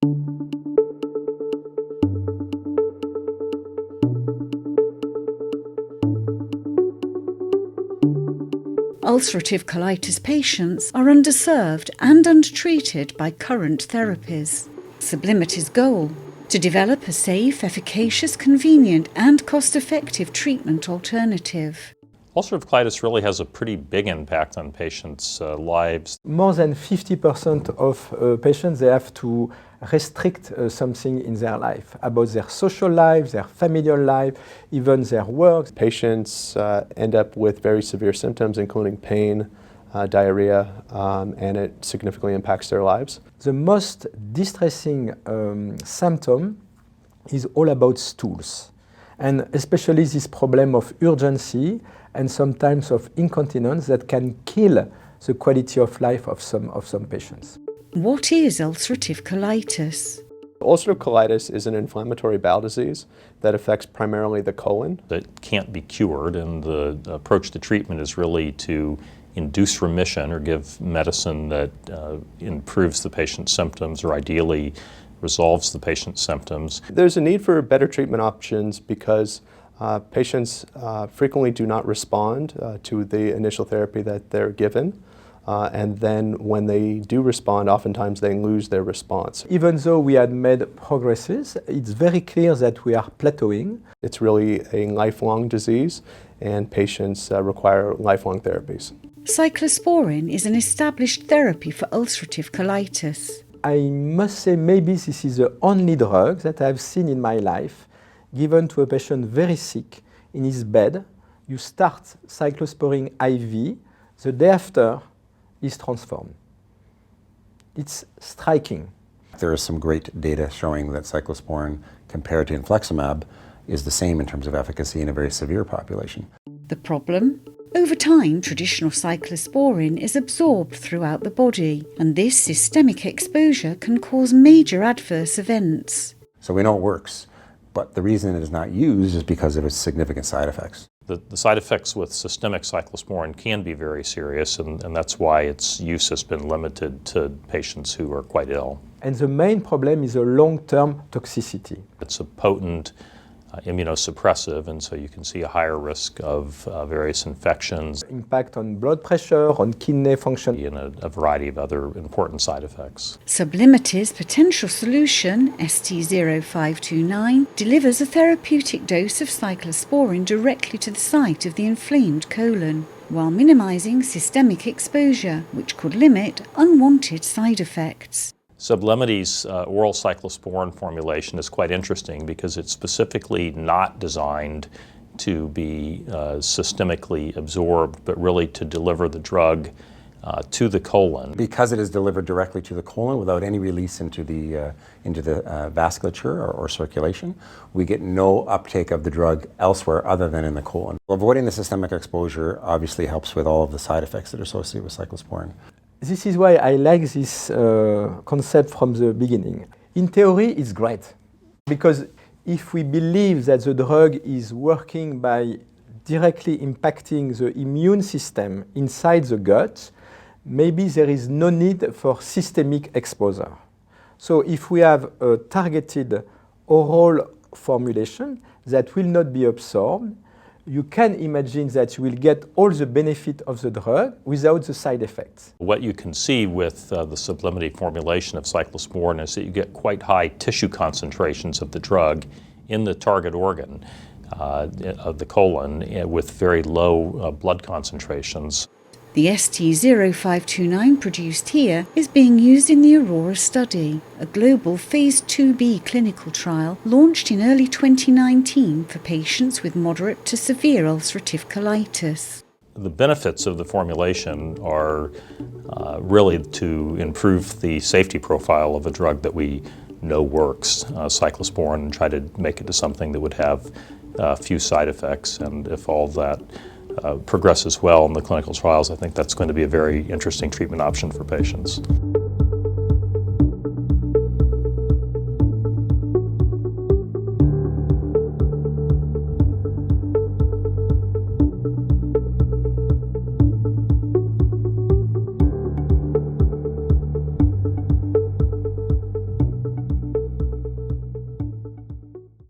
Ulcerative colitis patients are underserved and undertreated by current therapies. Sublimity's goal: to develop a safe, efficacious, convenient and cost-effective treatment alternative. Ulcerative colitis really has a pretty big impact on patients' lives. More than 50% of patients, they have to restrict something in their life, about their social life, their familial life, even their work. Patients end up with very severe symptoms, including pain, diarrhea, and it significantly impacts their lives. The most distressing symptom is all about stools, and especially this problem of urgency and sometimes of incontinence that can kill the quality of life of some patients. What is ulcerative colitis? Ulcerative colitis is an inflammatory bowel disease that affects primarily the colon. It can't be cured, and the approach to treatment is really to induce remission or give medicine that improves the patient's symptoms or ideally resolves the patient's symptoms. There's a need for better treatment options because patients frequently do not respond to the initial therapy that they're given. And then when they do respond, oftentimes they lose their response. Even though we had made progresses, it's very clear that we are plateauing. It's really a lifelong disease, and patients require lifelong therapies. Cyclosporin is an established therapy for ulcerative colitis. I must say maybe this is the only drug that I've seen in my life given to a patient very sick in his bed. You start cyclosporin IV, the day after is transformed. It's striking. There is some great data showing that cyclosporin compared to infliximab is the same in terms of efficacy in a very severe population. The problem? Over time, traditional cyclosporin is absorbed throughout the body, and this systemic exposure can cause major adverse events. So we know it works, but the reason it is not used is because of its significant side effects. The side effects with systemic cyclosporin can be very serious, and that's why its use has been limited to patients who are quite ill. And the main problem is a long-term toxicity. It's a potent immunosuppressive, and so you can see a higher risk of various infections. Impact on blood pressure, on kidney function. And a variety of other important side effects. Sublimity's potential solution, ST0529, delivers a therapeutic dose of cyclosporin directly to the site of the inflamed colon, while minimizing systemic exposure, which could limit unwanted side effects. Sublimity's oral cyclosporin formulation is quite interesting because it's specifically not designed to be systemically absorbed, but really to deliver the drug to the colon. Because it is delivered directly to the colon without any release into the vasculature or circulation, we get no uptake of the drug elsewhere other than in the colon. Avoiding the systemic exposure obviously helps with all of the side effects that are associated with cyclosporin. This is why I like this concept from the beginning. In theory, it's great, because if we believe that the drug is working by directly impacting the immune system inside the gut, maybe there is no need for systemic exposure. So if we have a targeted oral formulation that will not be absorbed, you can imagine that you will get all the benefit of the drug without the side effects. What you can see with the sublimity formulation of cyclosporin is that you get quite high tissue concentrations of the drug in the target organ of the colon with very low blood concentrations. The ST0529 produced here is being used in the Aurora study, a global Phase 2b clinical trial launched in early 2019 for patients with moderate to severe ulcerative colitis. The benefits of the formulation are really to improve the safety profile of a drug that we know works, cyclosporin, and try to make it to something that would have few side effects. And if all that progresses well in the clinical trials, I think that's going to be a very interesting treatment option for patients.